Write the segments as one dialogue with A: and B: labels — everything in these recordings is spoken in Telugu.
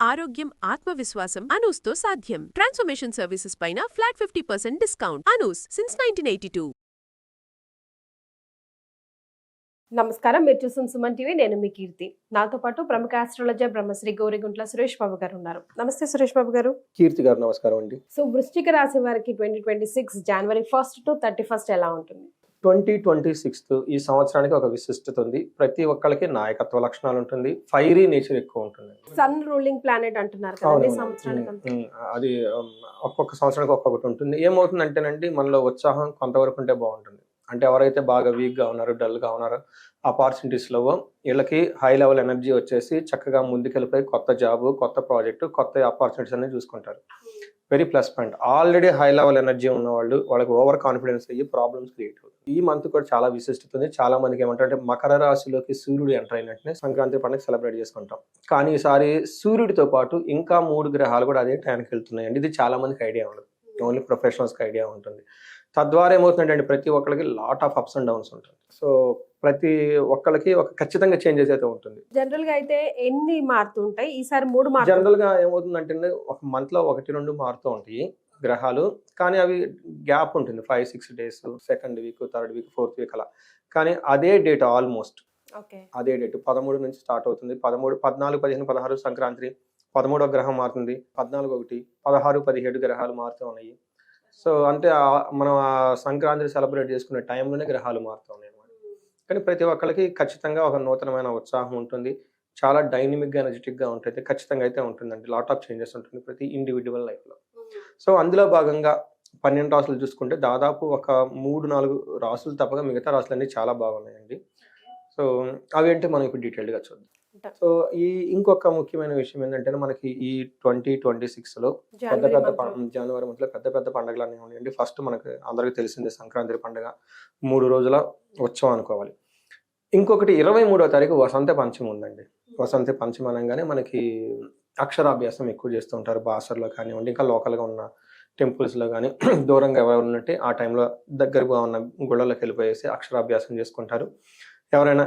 A: ఆరోగ్యం, ఆత్మవిశ్వాసం అనూస్తో సాధ్యం. ట్రాన్స్ఫర్మేషన్ సర్వీసెస్ పైన ఫ్లాట్ 50% డిస్కౌంట్. అనూస్ సిన్స్ 1982.
B: నమస్కారం, మీరు చూస్తున్న సుమన్ టీవీ. నేను మీ కీర్తి. నాతో పాటు ప్రముఖ ఆస్ట్రాలజర్ బ్రహ్మశ్రీ గౌరిగుంట్ల సురేష్ బాబు గారు ఉన్నారు. నమస్తే సురేష్ బాబు గారు.
C: కీర్తి గారు నమస్కారం అండి.
B: సో వృశ్చిక రాశి వారికి 2026 జనవరి 1 to 31 ఎలా ఉంటుంది?
C: 2026 ఈ సంవత్సరానికి ఒక విశిష్టత ఉంది. ప్రతి ఒక్కరికి నాయకత్వ లక్షణాలు ఉంటుంది. ఫైరీ నేచర్ ఎక్కువ ఉంటుంది.
B: సన్ రూలింగ్ ప్లానెట్ అంటున్నారు కదా, సంవత్సరానికి
C: అది ఒక్కొక్క సంవత్సరానికి ఒక్కొక్కటి ఉంటుంది. ఏమవుతుందంటేనండి, మనలో ఉత్సాహం కొంతవరకు ఉంటే బాగుంటుంది. అంటే ఎవరైతే బాగా వీక్గా ఉన్నారో, డల్గా ఉన్నారో, ఆపర్చునిటీస్లో వీళ్ళకి హై లెవెల్ ఎనర్జీ వచ్చేసి చక్కగా ముందుకెళ్ళిపోయి కొత్త జాబు, కొత్త ప్రాజెక్టు, కొత్త ఆపర్చునిటీస్ అనేది చూసుకుంటారు. Very plus point. Already high level energy ఉన్న వాళ్ళకి ఓవర్ కాన్ఫిడెన్స్ అయ్యి ప్రాబ్లమ్స్ క్రియేట్ అవుతుంది. ఈ మంత్ కూడా చాలా విశిష్టత ఉంది. చాలా మందికి ఏమంటారంటే, మకర రాశిలోకి సూర్యుడు ఎంటర్ అయినట్టునే సంక్రాంతి పండుగ సెలబ్రేట్ చేసుకుంటాం. కానీ ఈసారి సూర్యుడితో పాటు ఇంకా 3 గ్రహాలు కూడా అదే టైంకి వెళ్తున్నాయండి. ఇది చాలా మందికి ఐడియా ఉండదు. ఓన్లీ ప్రొఫెషనల్స్కి ఐడియా ఉంటుంది. తద్వారా ఏమవుతుందంటే, ప్రతి ఒక్కరికి lot of ups and downs ఉంటుంది. సో ప్రతి ఒక్కరికి ఒక ఖచ్చితంగా చేంజెస్ అయితే ఉంటుంది.
B: జనరల్ గా అయితే ఎన్ని మారుతూ ఉంటాయి? ఈసారి 3
C: జనరల్ గా ఏమవుతుందంటే, ఒక మంత్ లో 1-2 మారుతూ ఉంటాయి గ్రహాలు. కానీ అవి గ్యాప్ ఉంటుంది, 5-6 days, second week, third week, fourth week అలా. కానీ అదే డేట్ ఆల్మోస్ట్ అదే డేట్ 13 నుంచి స్టార్ట్ అవుతుంది. 13, 14, 15, 16 సంక్రాంతి, 13వ గ్రహం మారుతుంది. 14, 1, 16, 17 గ్రహాలు మారుతూ ఉన్నాయి. సో అంటే మనం ఆ సంక్రాంతి సెలబ్రేట్ చేసుకునే టైంలోనే గ్రహాలు మారుతూ ఉన్నాయి అన్నమాట. కానీ ప్రతి ఒక్కరికి ఖచ్చితంగా ఒక నూతనమైన ఉత్సాహం ఉంటుంది. చాలా డైనమిక్గా, ఎనర్జెటిక్గా ఉంటుంది. ఖచ్చితంగా అయితే ఉంటుందండి. లాట్ ఆఫ్ చేంజెస్ ఉంటుంది ప్రతి ఇండివిజువల్ లైఫ్లో. సో అందులో భాగంగా 12 రాసులు చూసుకుంటే దాదాపు ఒక 3-4 రాసులు తప్పగా మిగతా రాసులన్నీ చాలా బాగున్నాయండి. సో అవేంటి మనం ఇప్పుడు డీటెయిల్డ్గా చూద్దాం. సో ఇంకొక ముఖ్యమైన విషయం ఏంటంటే, మనకి ఈ 2026లో జనవరి మంత్లో పెద్ద పండుగలు అన్నీ ఉన్నాయండి. ఫస్ట్ మనకి అందరికీ తెలిసిందే సంక్రాంతి పండుగ, 3 రోజుల ఉత్సవం అనుకోవాలి. ఇంకొకటి 23వ తారీఖు వసంత పంచమి ఉందండి. వసంత పంచమి అనగానే మనకి అక్షరాభ్యాసం ఎక్కువ చేస్తూ ఉంటారు. బాసర్లో కానివ్వండి, ఇంకా లోకల్గా ఉన్న టెంపుల్స్లో కానీ, దూరంగా ఎవరు ఉన్నట్టే ఆ టైంలో దగ్గరగా ఉన్న గుళ్ళలోకి వెళ్ళిపోయేసి అక్షరాభ్యాసం చేసుకుంటారు. ఎవరైనా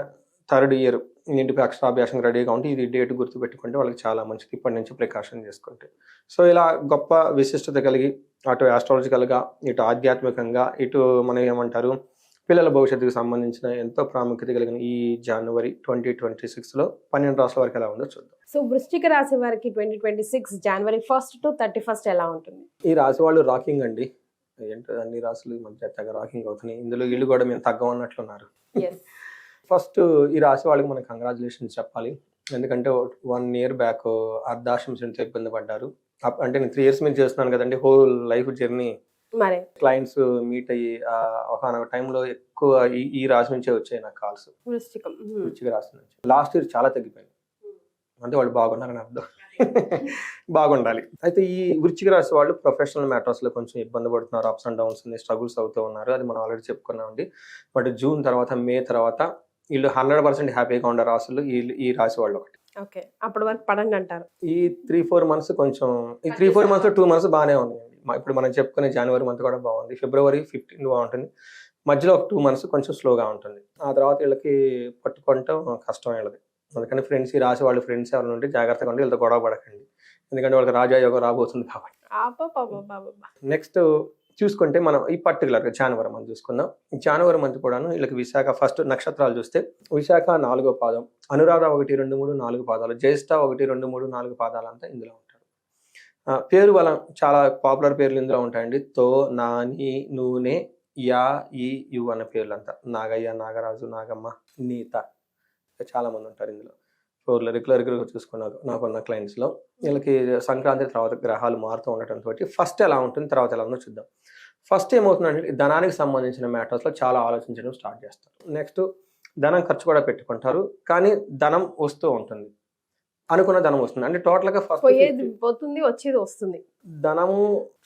C: థర్డ్ ఇయర్ ఇంటిపై అక్షరాభ్యాసం రెడీగా ఉంటే ఇది డేట్ గుర్తుపెట్టుకుంటే వాళ్ళకి చాలా మంచిది, ఇప్పటి నుంచి ప్రికాషన్ చేసుకుంటే. సో ఇలా గొప్ప విశిష్టత కలిగి, అటు ఆస్ట్రాలజికల్గా, ఇటు ఆధ్యాత్మికంగా, ఇటు మనం ఏమంటారు పిల్లల భవిష్యత్తుకు సంబంధించిన ఎంతో ప్రాముఖ్యత కలిగిన ఈ జనవరి 2026లో 12 రాసుల వరకు ఎలా ఉందో చూద్దాం.
B: సో వృశ్చిక రాశి వారికి 2026 జనవరి 1 to 31 ఎలా ఉంటుంది?
C: ఈ రాశి వాళ్ళు రాకింగ్ అండి. ఏంటో అన్ని రాసులు ఈ మధ్య తెగ రాకింగ్ అవుతున్నాయి. ఇందులో వీళ్ళు కూడా మేము తగ్గమన్నట్లున్నారు. ఫస్ట్ ఈ రాశి వాళ్ళకి మనం కంగ్రాచులేషన్స్ చెప్పాలి. ఎందుకంటే 1 year బ్యాక్ అర్ధాశ్రమంతో ఇబ్బంది పడ్డారు. అంటే నేను 3 years మీద చేస్తున్నాను కదండి, whole life journey. Clients meet అయ్యి ఒక టైంలో ఎక్కువ ఈ రాశి నుంచే వచ్చాయి నాకు కాల్స్. వృశ్చిక రాశి నుంచి లాస్ట్ ఇయర్ చాలా తగ్గిపోయింది. అంటే వాళ్ళు బాగున్నారని అర్థం. బాగుండాలి. అయితే ఈ వృశ్చిక రాశి వాళ్ళు ప్రొఫెషనల్ మ్యాటర్స్ లో కొంచెం ఇబ్బంది పడుతున్నారు. అప్స్ అండ్ డౌన్స్ స్ట్రగుల్స్ అవుతూ ఉన్నారు. అది మనం ఆల్రెడీ చెప్పుకున్నామండి. బట్ జూన్ తర్వాత, మే తర్వాత వీళ్ళు 100% హ్యాపీగా ఉండే రాసులు ఈ రాశి వాళ్ళు ఒకటి.
B: అప్పటి వరకు పడండి అంటారు.
C: ఈ 3-4 months కొంచెం, ఈ 3-4 months 2 months బాగానే ఉన్నాయండి. ఇప్పుడు మనం చెప్పుకునే జనవరి మంత్ కూడా బాగుంది. ఫిబ్రవరి 15 బాగుంటుంది. మధ్యలో ఒక 2 months కొంచెం స్లోగా ఉంటుంది. ఆ తర్వాత వీళ్ళకి పట్టుకోవటం కష్టం వీళ్ళది. అందుకని ఫ్రెండ్స్, ఈ రాశి వాళ్ళు ఫ్రెండ్స్ ఎవరైనా ఉంటే జాగ్రత్తగా ఉండి వీళ్ళతో గొడవ పడకండి. ఎందుకంటే వాళ్ళకి రాజాయోగం రాబోతుంది కాబట్టి. నెక్స్ట్ చూసుకుంటే మనం ఈ పర్టికులర్గా జనవరి మంత్ చూసుకుందాం. జనవరి మంత్ కూడాను వీళ్ళకి విశాఖ ఫస్ట్ నక్షత్రాలు చూస్తే విశాఖ 4వ పాదం, అనురాధ 1, 2, 3, 4 పాదాలు, జ్యేష్ఠ 1, 2, 3, 4 పాదాలు అంతా ఇందులో ఉంటారు. పేరు బలం చాలా పాపులర్ పేర్లు ఇందులో ఉంటాయండి. తో, నాని, నూనె, యా, ఈ, యు అన్న పేర్లు అంతా. నాగయ్య, నాగరాజు, నాగమ్మ, నీత, చాలా మంది ఉంటారు ఇందులో. రెగ్యులర్గా చూసుకున్నారు నాకున్న క్లయింట్స్లో. వీళ్ళకి సంక్రాంతి తర్వాత గ్రహాలు మారుతూ ఉండటంతో ఫస్ట్ ఎలా ఉంటుంది, తర్వాత ఎలా ఉందో చూద్దాం. ఫస్ట్ ఏమవుతుందంటే, ధనానికి సంబంధించిన మ్యాటర్స్లో చాలా ఆలోచించడం స్టార్ట్ చేస్తారు. నెక్స్ట్ ధనం ఖర్చు కూడా పెట్టుకుంటారు. కానీ ధనం వస్తూ ఉంటుంది, అనుకున్న ధనం వస్తుంది. అంటే టోటల్గా ఫస్ట్
B: పోతుంది, వచ్చేది వస్తుంది.
C: ధనము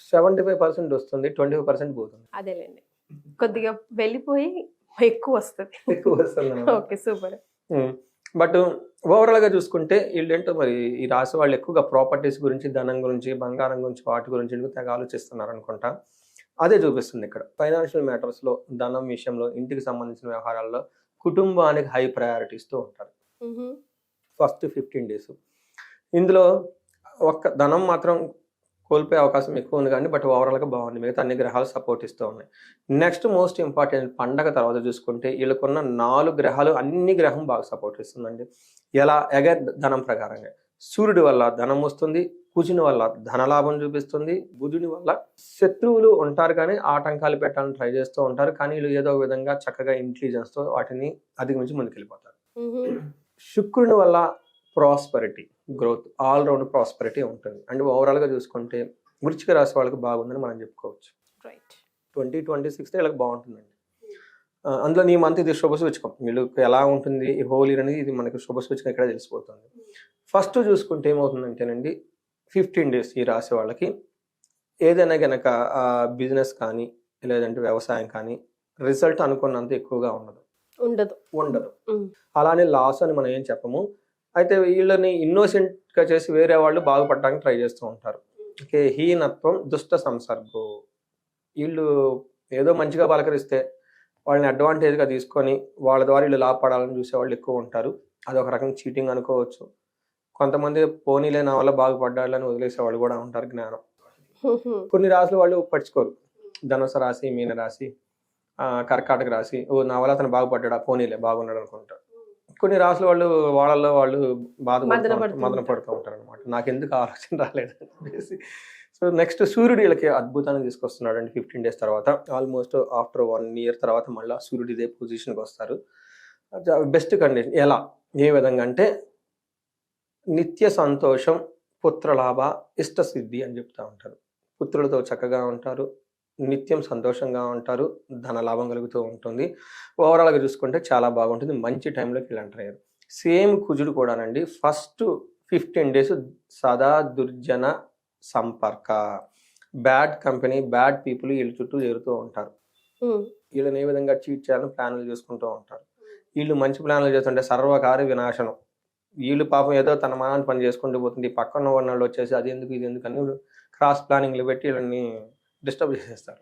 C: 75% వస్తుంది, 25% పోతుంది.
B: అదేలేండి, కొద్దిగా వెళ్ళిపోయి ఎక్కువ వస్తుంది. Okay, super.
C: బట్ ఓవరాల్గా చూసుకుంటే వీళ్ళేంటో మరి ఈ రాశి వాళ్ళు ఎక్కువగా ప్రాపర్టీస్ గురించి, ధనం గురించి, బంగారం గురించి, వాటి గురించి తెగ ఆలోచిస్తున్నారు అనుకుంటా. అదే చూపిస్తుంది ఇక్కడ. ఫైనాన్షియల్ మ్యాటర్స్లో, ధనం విషయంలో, ఇంటికి సంబంధించిన వ్యవహారాల్లో కుటుంబానికి హై ప్రయారిటీ ఇస్తూ ఉంటారు ఫస్ట్ 15 days. ఇందులో ఒక్క ధనం మాత్రం కోల్పోయే అవకాశం ఎక్కువ ఉంది కానీ బట్ ఓవరాల్గా బాగుంది. మిగతా అన్ని గ్రహాలు సపోర్ట్ ఇస్తూ ఉన్నాయి. నెక్స్ట్ మోస్ట్ ఇంపార్టెంట్ పండగ తర్వాత చూసుకుంటే వీళ్ళకున్న 4 గ్రహాలు అన్ని గ్రహం బాగా సపోర్ట్ ఇస్తుందండి. ఎలా అగైన్ ధనం ప్రకారంగా సూర్యుడి వల్ల ధనం వస్తుంది, కుజుని వల్ల ధనలాభం చూపిస్తుంది, బుధుని వల్ల శత్రువులు ఉంటారు కానీ ఆటంకాలు పెట్టాలని ట్రై చేస్తూ ఉంటారు. కానీ వీళ్ళు ఏదో ఒక విధంగా చక్కగా ఇంటెలిజెన్స్తో వాటిని అధిగమించి ముందుకెళ్ళిపోతారు. శుక్రుని వల్ల prosperity, growth, all round prosperity ఉంటుంది. అండ్ ఓవరాల్గా చూసుకుంటే వృశ్చిక రాశి వాళ్ళకి బాగుందని మనం చెప్పుకోవచ్చు. 2026 వీళ్ళకి బాగుంటుందండి. అందులో నీ మంత్ ఇది శుభ సూచకం. వీళ్ళకి ఎలా ఉంటుంది ఈ హోల్ ఇయర్ అనేది ఇది మనకి శుభ సూచకం ఇక్కడ తెలిసిపోతుంది. ఫస్ట్ చూసుకుంటే ఏమవుతుందంటేనండి 15 days ఈ రాశి వాళ్ళకి ఏదైనా కనుక బిజినెస్ కానీ లేదంటే వ్యవసాయం కానీ రిజల్ట్ అనుకున్నంత ఎక్కువగా ఉండదు. అలానే లాస్ అని మనం ఏం చెప్పము. అయితే వీళ్ళని innocent గా చేసి వేరే వాళ్ళు బాగుపడడానికి ట్రై చేస్తూ ఉంటారు. ఓకే, హీనత్వం, దుష్ట సంసర్గం. వీళ్ళు ఏదో మంచిగా పలకరిస్తే వాళ్ళని అడ్వాంటేజ్గా తీసుకొని వాళ్ళ ద్వారా వీళ్ళు లాభపడాలని చూసేవాళ్ళు ఎక్కువ ఉంటారు. అది ఒక రకంగా చీటింగ్ అనుకోవచ్చు. కొంతమంది పోనీలే నా వల్ల బాగుపడ్డాలని వదిలేసేవాళ్ళు కూడా ఉంటారు. జ్ఞానం కొన్ని రాశులు వాళ్ళు పట్టించుకోరు. ధనుసు రాశి, మీన రాశి, కర్కాటక రాశి, ఓ నా వల్ల అతను బాగుపడ్డా, పోనీలే బాగున్నాడు అనుకుంటారు. కొన్ని రాశులు వాళ్ళల్లో వాళ్ళు మదన పడుతూ ఉంటారు అనమాట. నాకెందుకు ఆలోచన రాలేదని చెప్పేసి. సో నెక్స్ట్ సూర్యుడు వీళ్ళకి అద్భుతాన్ని తీసుకొస్తున్నాడు అండి 15 days తర్వాత. ఆల్మోస్ట్ ఆఫ్టర్ 1 year తర్వాత మళ్ళీ సూర్యుడు ఇదే పొజిషన్కి వస్తారు. Best condition. ఏ విధంగా అంటే నిత్య సంతోషం, పుత్రలాభ, ఇష్టసిద్ధి అని చెప్తా ఉంటారు. పుత్రులతో చక్కగా ఉంటారు, నిత్యం సంతోషంగా ఉంటారు, ధన లాభం కలుగుతూ ఉంటుంది. ఓవరాల్గా చూసుకుంటే చాలా బాగుంటుంది. మంచి టైంలోకి వీళ్ళు ఎంటర్ అయ్యారు. సేమ్ కుజుడు కూడానండి ఫస్ట్ 15 days సదా దుర్జన సంపర్క, బ్యాడ్ కంపెనీ, బ్యాడ్ పీపుల్ వీళ్ళ చుట్టూ చేరుతూ ఉంటారు. వీళ్ళని ఏ విధంగా చీట్ చేయాలని ప్లాన్లు చేసుకుంటూ ఉంటారు. వీళ్ళు మంచి ప్లాన్లు చేస్తుంటే సర్వకార్య వినాశనం. వీళ్ళు పాపం ఏదో తన మానాన్ని పని చేసుకుంటూ పోతుంది. పక్కన వాళ్ళు వచ్చేసి అది ఎందుకు ఇది ఎందుకు అని క్రాస్ ప్లానింగ్లు పెట్టి వీళ్ళని డిస్టర్బ్ చేసేస్తారు.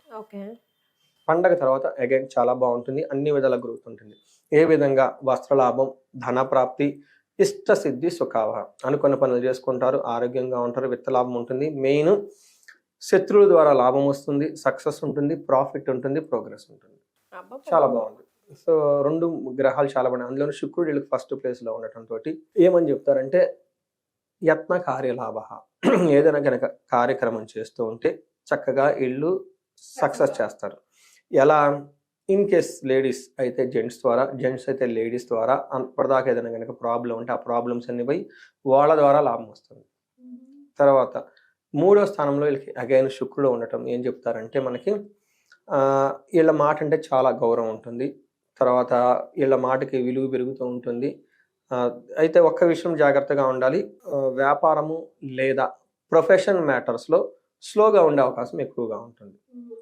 C: పండగ తర్వాత అగైన్ చాలా బాగుంటుంది. అన్ని విధాల గ్రోత్ ఉంటుంది. ఏ విధంగా వస్త్రలాభం, ధన ప్రాప్తి, ఇష్టసిద్ధి, సుఖావ. అనుకున్న పనులు చేసుకుంటారు, ఆరోగ్యంగా ఉంటారు, విత్తలాభం ఉంటుంది. మెయిన్ శత్రువుల ద్వారా లాభం వస్తుంది, సక్సెస్ ఉంటుంది, ప్రాఫిట్ ఉంటుంది, ప్రోగ్రెస్ ఉంటుంది. చాలా బాగుంది. సో 2 గ్రహాలు చాలా బాగున్నాయి. అందులో శుక్రుడు వీళ్ళకి ఫస్ట్ ప్లేస్లో ఉండటంతో ఏమని చెప్తారంటే యత్న కార్యలాభ. ఏదైనా కనుక కార్యక్రమం చేస్తూ ఉంటే చక్కగా వీళ్ళు సక్సెస్ చేస్తారు. ఎలా? ఇన్ కేస్ లేడీస్ అయితే జెంట్స్ ద్వారా, జెంట్స్ అయితే లేడీస్ ద్వారా అప్పటిదాకా ఏదైనా కనుక ప్రాబ్లం ఉంటే ఆ ప్రాబ్లమ్స్ అన్ని పోయి వాళ్ళ ద్వారా లాభం వస్తుంది. తర్వాత 3వ స్థానంలో వీళ్ళకి అగైన్ శుక్రుడు ఉండటం ఏం చెప్తారంటే మనకి వీళ్ళ మాట అంటే చాలా గౌరవం ఉంటుంది. తర్వాత వీళ్ళ మాటకి విలువ పెరుగుతూ ఉంటుంది. అయితే ఒక్క విషయం జాగ్రత్తగా ఉండాలి. వ్యాపారము లేదా ప్రొఫెషన్ మ్యాటర్స్లో స్లోగా ఉండే అవకాశం ఎక్కువగా ఉంటుంది.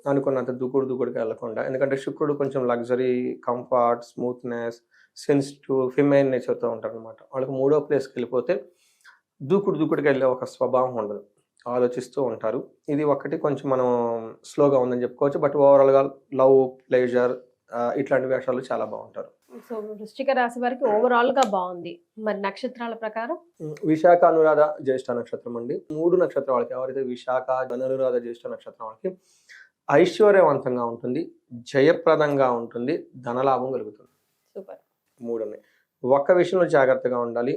C: అనుకున్నంత దూకుడుగా వెళ్ళకుండా. ఎందుకంటే శుక్రుడు కొంచెం లగ్జరీ, కంఫర్ట్, స్మూత్నెస్, సెన్సిటివ్, ఫిమైన్ నేచర్తో ఉంటారు అనమాట. వాళ్ళకి 3వ ప్లేస్కి వెళ్ళిపోతే దూకుడుగా వెళ్ళే ఒక స్వభావం ఉండదు, ఆలోచిస్తూ ఉంటారు. ఇది ఒకటి కొంచెం మనం స్లోగా ఉందని చెప్పుకోవచ్చు. బట్ ఓవరాల్గా లవ్, ప్లెజర్ ఇట్లాంటి వేషాలు చాలా బాగుంటారు.
B: సో వృశ్చిక రాశి వారికి ఓవరాల్ గా బాగుంది. మరి నక్షత్రాల ప్రకారం
C: విశాఖ, అనురాధ, జ్యేష్ఠ నక్షత్రం అండి. 3 నక్షత్రం వాళ్ళకి ఎవరైతే విశాఖ, అనురాధ, జ్యేష్ఠ నక్షత్రం వాళ్ళకి ఐశ్వర్యవంతంగా ఉంటుంది, జయప్రదంగా ఉంటుంది, ధనలాభం కలుగుతుంది.
B: సూపర్.
C: 3 ఉన్నాయి. ఒక్క విషయంలో జాగ్రత్తగా ఉండాలి.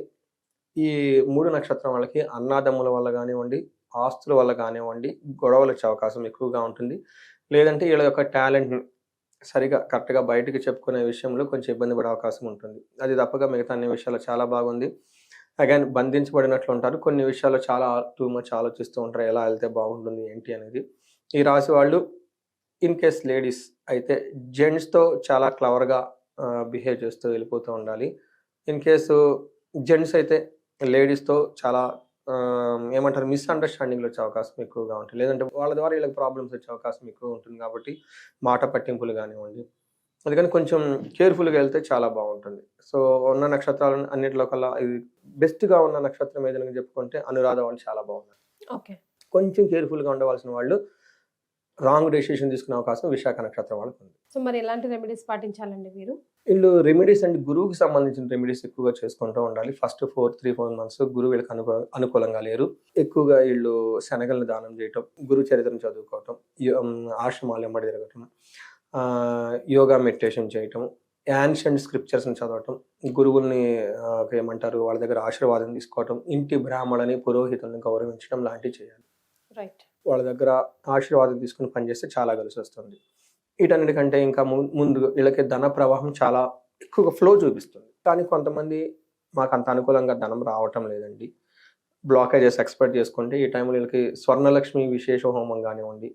C: ఈ 3 నక్షత్రం వాళ్ళకి అన్నాదమ్ముల వల్ల కానివ్వండి, ఆస్తుల వల్ల కానివ్వండి గొడవలు వచ్చే అవకాశం ఎక్కువగా ఉంటుంది. లేదంటే వీళ్ళ యొక్క టాలెంట్ని సరిగా కరెక్ట్గా బయటకు చెప్పుకునే విషయంలో కొంచెం ఇబ్బంది పడే అవకాశం ఉంటుంది. అది తప్పగా మిగతా అన్ని విషయాలు చాలా బాగుంది. అగైన్ బంధించబడినట్లు ఉంటారు. కొన్ని విషయాల్లో చాలా టూ మచ్ ఆలోచిస్తూ ఉంటారు, ఎలా వెళ్తే బాగుంటుంది ఏంటి అనేది. ఈ రాశి వాళ్ళు ఇన్ కేస్ లేడీస్ అయితే జెంట్స్తో చాలా క్లవర్గా బిహేవ్ చేస్తూ వెళ్ళిపోతూ ఉండాలి. ఇన్ కేసు జెంట్స్ అయితే లేడీస్తో చాలా ఏమంటారు మిస్అండర్స్టాండింగ్లు వచ్చే అవకాశం ఎక్కువగా ఉంటుంది. లేదంటే వాళ్ళ ద్వారా వీళ్ళకి ప్రాబ్లమ్స్ వచ్చే అవకాశం ఎక్కువ ఉంటుంది. కాబట్టి మాట పట్టింపులు కానివ్వండి, అందుకని కొంచెం కేర్ఫుల్గా వెళ్తే చాలా బాగుంటుంది. సో ఉన్న నక్షత్రాలు అన్నింటిలో కల్లా ఇది బెస్ట్గా ఉన్న నక్షత్రం ఏదైనా చెప్పుకుంటే అనురాధ వాళ్ళు చాలా బాగున్నారు.
B: ఓకే.
C: కొంచెం కేర్ఫుల్గా ఉండవలసిన వాళ్ళు రాంగ్ డెసిషన్ తీసుకునే అవకాశం విశాఖ నక్షత్రం వాళ్ళకు ఉంది.
B: సో మరి ఎలాంటి రెమెడీస్ పాటించాలండి వీరు?
C: వీళ్ళు రెమెడీస్ అంటే గురువుకి సంబంధించిన రెమెడీస్ ఎక్కువగా చేసుకుంటూ ఉండాలి. ఫస్ట్ 3-4 months గురువు వీళ్ళకి అనుకూలంగా లేరు. ఎక్కువగా వీళ్ళు శనగలను దానం చేయటం, గురు చరిత్రను చదువుకోవటం, ఆశ్రమాలు వెంబడి తిరగటం, యోగా మెడిటేషన్ చేయటం, యాన్షియంట్ స్క్రిప్చర్స్ని చదవటం, గురువుల్ని ఏమంటారు వాళ్ళ దగ్గర ఆశీర్వాదం తీసుకోవటం, ఇంటి బ్రాహ్మణులని పురోహితుల్ని గౌరవించడం లాంటివి చేయాలి.
B: రైట్.
C: వాళ్ళ దగ్గర ఆశీర్వాదం తీసుకుని పనిచేస్తే చాలా కలిసి వస్తుంది. వీటన్నిటికంటే ఇంకా ముందు వీళ్ళకి ధన ప్రవాహం చాలా ఎక్కువగా ఫ్లో చూపిస్తుంది. కానీ కొంతమంది మాకు అంత అనుకూలంగా ధనం రావటం లేదండి, బ్లాకేజెస్ ఎక్స్పెక్ట్ చేసుకుంటే ఈ టైంలో వీళ్ళకి స్వర్ణలక్ష్మి విశేష హోమం కానివ్వండి,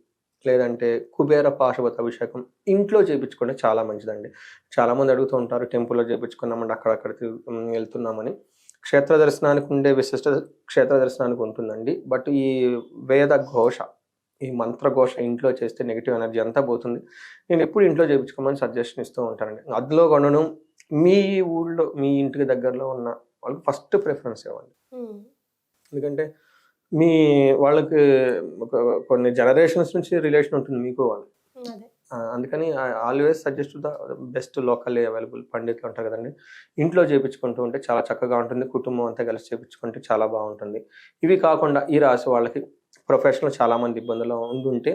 C: లేదంటే కుబేర పాశుపత అభిషేకం ఇంట్లో చేయించుకుంటే చాలా మంచిదండి. చాలామంది అడుగుతూ ఉంటారు టెంపుల్లో చేయించుకున్నామండి అక్కడక్కడ వెళ్తున్నామని. క్షేత్ర దర్శనానికి ఉండే విశిష్ట క్షేత్ర దర్శనానికి ఉంటుందండి. బట్ ఈ వేద ఘోష, ఈ మంత్ర ఘోష ఇంట్లో చేస్తే నెగిటివ్ ఎనర్జీ అంతా పోతుంది. నేను ఎప్పుడు ఇంట్లో చేయించుకోమని సజెషన్ ఇస్తూ ఉంటానండి. అందులో కొనను మీ ఊళ్ళో మీ ఇంటికి దగ్గరలో ఉన్న వాళ్ళకి ఫస్ట్ ప్రిఫరెన్స్ ఇవ్వండి. ఎందుకంటే వాళ్ళకి కొన్ని జనరేషన్స్ నుంచి రిలేషన్ ఉంటుంది మీకు వాళ్ళు. అందుకని always suggest the best locally available పండితులు ఉంటారు కదండి, ఇంట్లో చేయించుకుంటూ ఉంటే చాలా చక్కగా ఉంటుంది. కుటుంబం అంతా కలిసి చేయించుకుంటే చాలా బాగుంటుంది. ఇవి కాకుండా ఈ రాశి వాళ్ళకి ప్రొఫెషనల్ చాలా మంది ఇబ్బందులు ఉండుంటే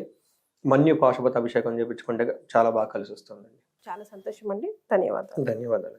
C: మన్యు పాశుపత అభిషేకం చేయించుకుంటే చాలా బాగా కలిసి వస్తుందండి.
B: చాలా సంతోషం అండి. ధన్యవాదాలు.
C: ధన్యవాదాలు.